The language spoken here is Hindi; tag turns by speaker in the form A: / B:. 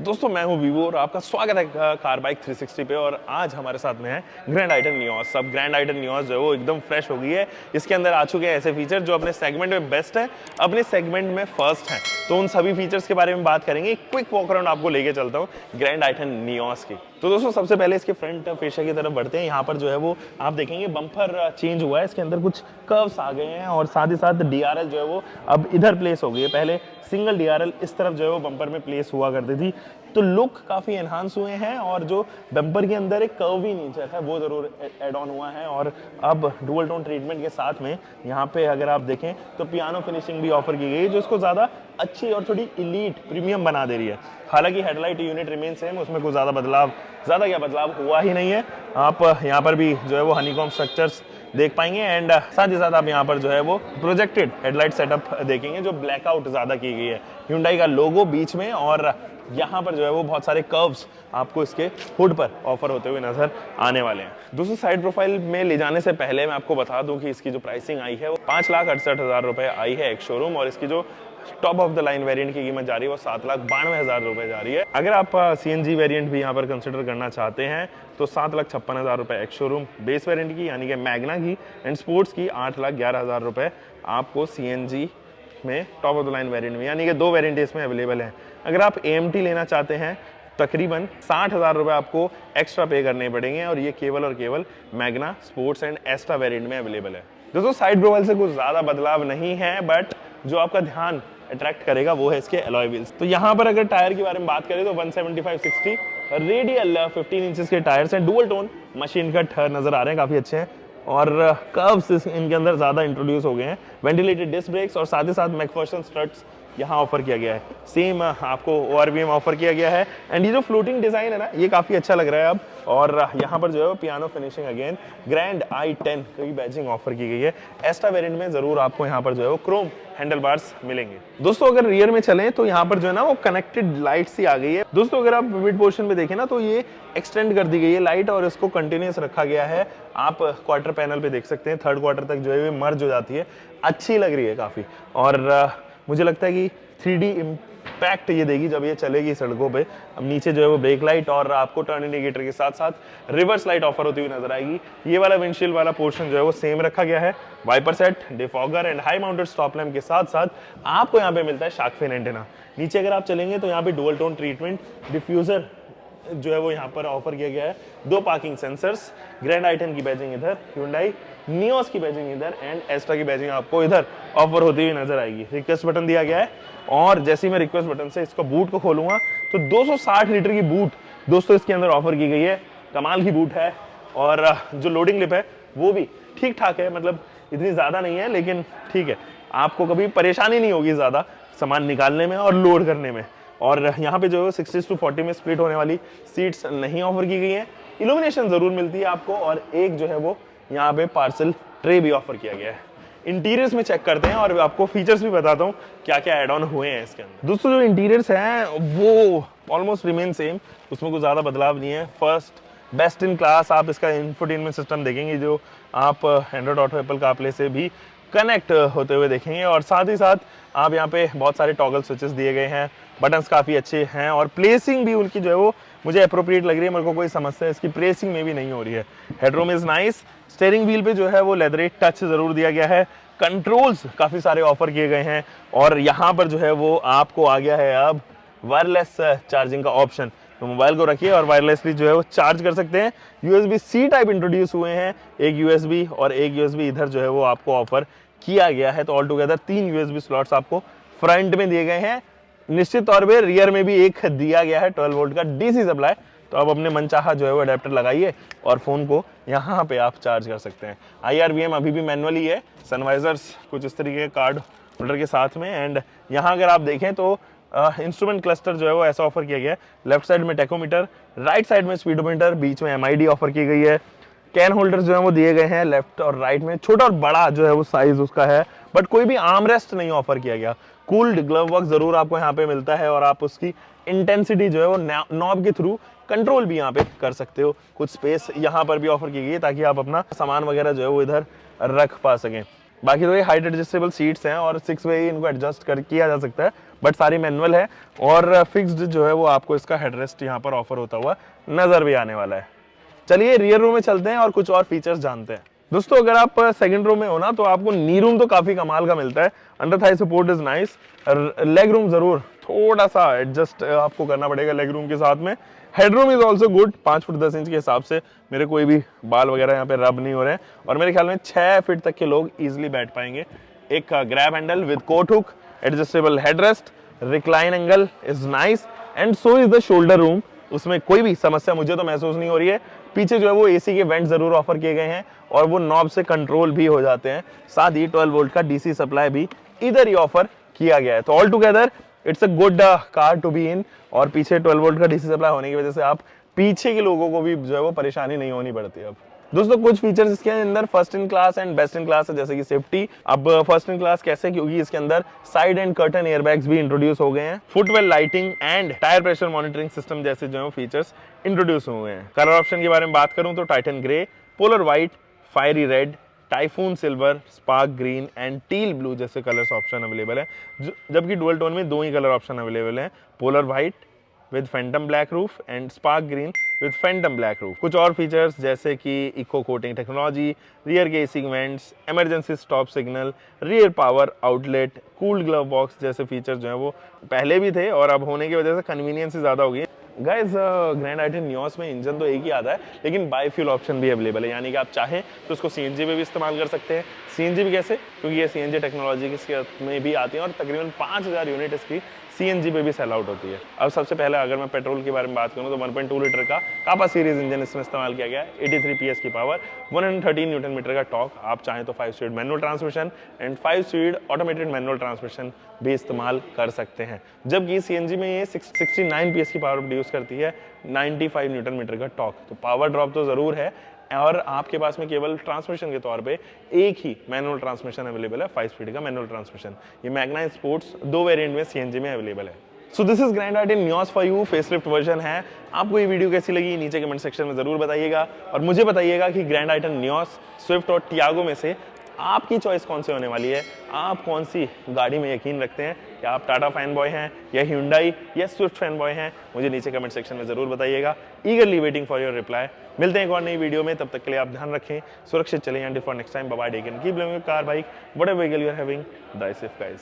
A: दोस्तों मैं हूं वीवो और आपका स्वागत है कार बाइक 360 पे। और आज हमारे साथ में है ग्रैंड आइटन नियोस। अब ग्रैंड आइटन नियोस जो है वो एकदम फ्रेश हो गई है। इसके अंदर आ चुके हैं ऐसे फीचर जो अपने सेगमेंट में बेस्ट है, अपने सेगमेंट में फर्स्ट हैं। तो उन सभी फीचर्स के बारे में बात करेंगे। क्विक वॉक अराउंड आपको लेके चलता हूँ ग्रैंड आइटन नियोस की। तो दोस्तों सबसे पहले इसके फ्रंट फेशा की तरफ बढ़ते हैं। यहाँ पर जो है वो आप देखेंगे बम्पर चेंज हुआ है, इसके अंदर कुछ कर्व्स आ गए हैं और साथ ही साथ डीआरएल जो है वो अब इधर प्लेस हो गई है। पहले सिंगल डीआरएल इस तरफ जो है वो बम्पर में प्लेस हुआ करती थी, तो लुक काफी एनहांस हुए हैं और जो बम्पर के अंदर एक कर्वी नेचर है वो जरूर एड ऑन हुआ है। और अब डुअल टोन ट्रीटमेंट के साथ में यहाँ पे अगर आप देखें तो पियानो फिनिशिंग भी ऑफर की गई है जो इसको ज्यादा अच्छी और थोड़ी इलीट प्रीमियम बना दे रही है। हालांकि हेडलाइट यूनिट रिमेन सेम, उसमें कुछ ज्यादा बदलाव हुआ ही नहीं है। आप यहाँ पर भी जो है वो हनीकॉम स्ट्रक्चर्स देख पाएंगे एंड साथ ही साथ आप यहाँ पर जो है वो प्रोजेक्टेड हेडलाइट सेटअप देखेंगे जो ब्लैकआउट ज्यादा की गई है। Hyundai का लोगो बीच में और यहाँ पर जो है वो बहुत सारे कर्व्स आपको इसके हुड पर ऑफर होते हुए नजर आने वाले हैं। दूसरी साइड प्रोफाइल में ले जाने से पहले मैं आपको बता दूं कि इसकी जो प्राइसिंग आई है वो 5,68,000 रुपए आई है एक शोरूम, और इसकी जो top of the line variant की कीमत जा रही है वो 7,92,000 रुपए जा रही है। अगर आप सीएनजी वेरिएंट भी यहाँ पर कंसिडर करना चाहते हैं तो 7,56,000 रुपए एक्स शोरूम बेस वेरिएंट की यानी कि मैग्ना की एंड स्पोर्ट्स की 8,11,000 रुपए आपको सीएनजी में top of the line variant में, यानी कि दो वेरिएंट इसमें अवेलेबल हैं। अगर आप एएमटी लेना चाहते हैं तकरीबन 60,000 रुपए आपको एक्स्ट्रा पे करने पड़ेंगे और ये केवल और केवल Magna sports and Astra variant में अवेलेबल है। दोस्तों साइड प्रोफाइल से कुछ ज्यादा बदलाव नहीं है, बट जो आपका ध्यान अट्रैक्ट करेगा वो है इसके अलॉय व्हील्स। तो यहाँ पर अगर टायर के बारे में बात करें तो 175/60 रेडियल 15 इंचेस के टायर्स हैं। डुअल टोन मशीन कट नजर आ रहे हैं, काफी अच्छे हैं और कर्व्स इनके अंदर ज्यादा इंट्रोड्यूस हो गए हैं। वेंटिलेटेड डिस्क ब्रेक्स और साथ ही साथ मैकफर्सन स्ट्रट्स यहाँ ऑफर किया गया है। सेम आपको ORVM ऑफर किया गया है एंड ये जो फ्लोटिंग डिजाइन है ना ये काफी अच्छा लग रहा है अब। और यहाँ पर जो है piano finishing again grand i10 की बैजिंग ऑफर की गई है। एस्टा वेरिएंट में जरूर आपको यहाँ पर जो है वो क्रोम हैंडल बार्स मिलेंगे। दोस्तों अगर रियर में चलें तो यहाँ पर जो है ना वो कनेक्टेड लाइट्स ही आ गई है। दोस्तों अगर आप मिड पोर्शन में देखें ना तो ये एक्सटेंड कर दी गई है लाइट और इसको कंटिन्यूस रखा गया है। आप क्वार्टर पैनल पे देख सकते हैं, थर्ड क्वार्टर तक जो है मर्ज हो जाती है, अच्छी लग रही है काफी। और मुझे लगता है कि 3D इम्पैक्ट ये देगी जब ये चलेगी सड़कों पे। अब नीचे जो है वो ब्रेक लाइट और आपको टर्न इंडिकेटर के साथ साथ रिवर्स लाइट ऑफर होती हुई नजर आएगी। ये वाला विंडशील्ड वाला पोर्शन जो है वो सेम रखा गया है। Wiper set, defogger and high mounted stop lamp के साथ साथ आपको यहाँ पे मिलता है शार्क फिन एंटेना। नीचे अगर आप चलेंगे तो यहाँ पे डुअल टोन ट्रीटमेंट डिफ्यूजर जो है वो यहाँ पर ऑफर किया गया है। दो पार्किंग सेंसर्स, ग्रैंड आइटन की बैजिंग इधर, Hyundai नियोस की बैजिंग इधर एंड एस्ट्रा की बैजिंग आपको इधर ऑफर होती हुई नजर आएगी। रिक्वेस्ट बटन दिया गया है और जैसे ही मैं रिक्वेस्ट बटन से इसको बूट को खोलूंगा तो 260 लीटर की बूट दोस्तों इसके अंदर ऑफर की गई है। कमाल की बूट है और जो लोडिंग लिप है वो भी ठीक ठाक है, मतलब इतनी ज्यादा नहीं है लेकिन ठीक है, आपको कभी परेशानी नहीं होगी ज्यादा सामान निकालने में और लोड करने में। और यहाँ पे जो है 60/40 में स्प्लिट होने वाली सीट्स नहीं ऑफर की गई है। इल्यूमिनेशन जरूर मिलती है आपको और एक जो है वो यहाँ पे पार्सल ट्रे भी ऑफर किया गया है। इंटीरियर्स में चेक करते हैं और आपको फीचर्स भी बताता हूँ क्या क्या एड ऑन हुए हैं इसके अंदर। दोस्तों जो इंटीरियर्स हैं वो ऑलमोस्ट रिमेन सेम, उसमें कुछ ज्यादा बदलाव नहीं है। फर्स्ट बेस्ट इन क्लास आप इसका इंफोटेनमेंट सिस्टम देखेंगे जो आप एंड्रॉइड ऑटो एप्पल कारप्ले से भी कनेक्ट होते हुए देखेंगे और साथ ही साथ आप यहाँ पे बहुत सारे टॉगल स्विचेस दिए गए हैं। बटन्स काफी अच्छे हैं और प्लेसिंग भी उनकी जो है वो मुझे अप्रोप्रिएट लग रही है। मेरे को कोई समस्या इसकी प्लेसिंग में भी नहीं हो रही है। Headroom is nice. Steering wheel पे जो है वो लेदरेट टच जरूर दिया गया है। कंट्रोल्स काफी सारे ऑफर किए गए हैं और यहाँ पर जो है वो आपको आ गया है अब वायरलेस चार्जिंग का ऑप्शन। तो मोबाइल को रखिए और वायरलेसली जो है वो चार्ज कर सकते हैं। USB-C टाइप इंट्रोड्यूस हुए हैं, एक USB और एक USB इधर जो है वो आपको ऑफर किया गया है। तो ऑल टुगेदर 3 USB स्लॉट्स आपको फ्रंट में दिए गए हैं। निश्चित तौर पे रियर में भी एक दिया गया है 12 वोल्ट का DC सप्लाई। तो आप अपने मनचाहा जो है वो अडेप्टर लगाइए और फोन को यहाँ पे आप चार्ज कर सकते हैं। IRVM अभी भी मैनुअली है। सनवाइजर्स कुछ इस तरीके के कार्ड होल्डर के साथ में एंड यहाँ अगर आप देखें तो इंस्ट्रूमेंट क्लस्टर जो है वो ऐसा ऑफर किया गया है। लेफ्ट साइड में टेकोमीटर, राइट साइड में स्पीडोमीटर, बीच में MID ऑफर की गई है। कैन होल्डर जो है वो दिए गए हैं लेफ्ट और राइट में। छोटा और बड़ा जो है वो साइज उसका है, बट कोई भी आर्म रेस्ट नहीं ऑफर किया गया। कूल्ड ग्लव वर्क जरूर आपको यहाँ पे मिलता है और आप उसकी इंटेंसिटी जो है वो नॉब के थ्रू कंट्रोल भी यहाँ पे कर सकते हो। कुछ स्पेस यहाँ पर भी ऑफर की गई है ताकि आप अपना सामान वगैरह जो है वो इधर रख पा सकें। बाकी तो ये हाइट एडजस्टेबल सीट्स हैं और 6 वे इनको एडजस्ट कर किया जा सकता है। बट सारी मैनुअल है और फिक्स्ड जो है वो आपको इसका हेडरेस्ट यहाँ पर ऑफर होता हुआ नजर भी आने वाला है। चलिए रियर रो में चलते हैं और कुछ और फीचर्स जानते हैं। दोस्तों अगर आप सेकंड रो में हो ना तो आपको नी रूम तो काफी कमाल का मिलता है। Under Thai support is nice. Leg room जरूर थोड़ा सा एडजस्ट आपको करना पड़ेगा लेग रूम के साथ में। Headroom is also good, 5 foot 10 inch के हिसाब से मेरे कोई भी बाल वगैरह यहाँ पे रब नहीं हो रहे हैं और मेरे ख्याल में 6 फीट तक के लोग इजिली बैठ पाएंगे। एक grab handle with coat hook, adjustable headrest, recline angle is nice and so is the shoulder room. उसमें कोई भी समस्या मुझे तो महसूस नहीं हो रही है। पीछे जो है वो एसी के वेंट जरूर ऑफर किए गए हैं और वो नॉब से कंट्रोल भी हो जाते हैं। साथ ही 12 वोल्ट का डीसी सप्लाई भी इधर ही ऑफर किया गया है। तो all together it's a good car to be in. और पीछे 12 वोल्ट का डीसी सप्लाई होने की वजह से आप पीछे के लोगों को भी जो है वो परेशानी नहीं होनी पड़ती। अब दोस्तों कुछ फीचर्स इसके अंदर first in class and best in class है, जैसे कि सेफ्टी। अब फर्स्ट इन क्लास कैसे, क्योंकि इसके अंदर साइड एंड कर्टन एयरबैग्स भी इंट्रोड्यूस हो गए हैं। Footwell lighting and tyre pressure monitoring system जैसे जो है फीचर्स इंट्रोड्यूस हुए हैं। कलर ऑप्शन के बारे में बात करूं तो Titan grey, polar white, fiery red, typhoon silver, spark green and teal blue जैसे कलर्स ऑप्शन अवेलेबल है। जबकि डुअल टोन में 2 ही कलर ऑप्शन अवेलेबल है, polar white with Phantom black roof and spark green with Phantom black roof. कुछ और फीचर्स जैसे कि इको कोटिंग टेक्नोलॉजी, रियर गेसिंग vents, emergency stop signal, rear power outlet, cooled glove box जैसे फीचर्स जो है वो पहले भी थे और अब होने की वजह से कन्वीनियंस ज़्यादा हो गई है। गाइस ग्रैंड आइटन नियोस में इंजन तो एक ही आता है लेकिन बायोफ्यूल ऑप्शन भी अवेलेबल है, यानी कि आप चाहें तो उसको सीएनजी में भी इस्तेमाल कर सकते हैं। सीएनजी भी कैसे, क्योंकि ये सीएनजी टेक्नोलॉजी में भी आती है और तकरीबन 5000 यूनिट इसकी सीएनजी पे भी सेल आउट होती है। अब सबसे पहले अगर मैं पेट्रोल के बारे में बात करूं तो 1.2 लीटर का कापा सीरीज इंजन इसमें इस्तेमाल किया गया है। 83 पीएस की पावर, 113 न्यूटन मीटर का टॉर्क। आप चाहें तो 5 speed manual transmission and 5 speed automated manual transmission भी इस्तेमाल कर सकते हैं। जबकि सीएनजी में ये 69 पीएस की पावर प्रोड्यूस करती है, 95 न्यूटन मीटर का टॉर्क। तो पावर ड्रॉप तो जरूर है और आपके पास में केवल ट्रांसमिशन के तौर पे एक ही मैनुअल ट्रांसमिशन अवेलेबल है, 5 स्पीड का मैनुअल ट्रांसमिशन। ये मैग्ना स्पोर्ट्स 2 वेरिएंट में सीएनजी में अवेलेबल है। So this is grand आइटन Nios for you, facelift version है। आपको ये वीडियो कैसी लगी नीचे कमेंट सेक्शन में जरूर बताइएगा और मुझे बताइएगा कि ग्रैंड आइटन नियोस, स्विफ्ट और टियागो में से आपकी चॉइस कौन सी होने वाली है। आप कौन सी गाड़ी में यकीन रखते हैं, क्या आप टाटा फैन बॉय हैं या hyundai या स्विफ्ट फैन बॉय हैं, मुझे नीचे कमेंट सेक्शन में जरूर बताइएगा। ईगरली वेटिंग फॉर योर रिप्लाई। मिलते हैं एक और नई वीडियो में, तब तक के लिए आप ध्यान रखें, सुरक्षित चलें। And for next time bye bye, take care, keep loving your car, bike, whatever vehicle you are having, drive safe guys.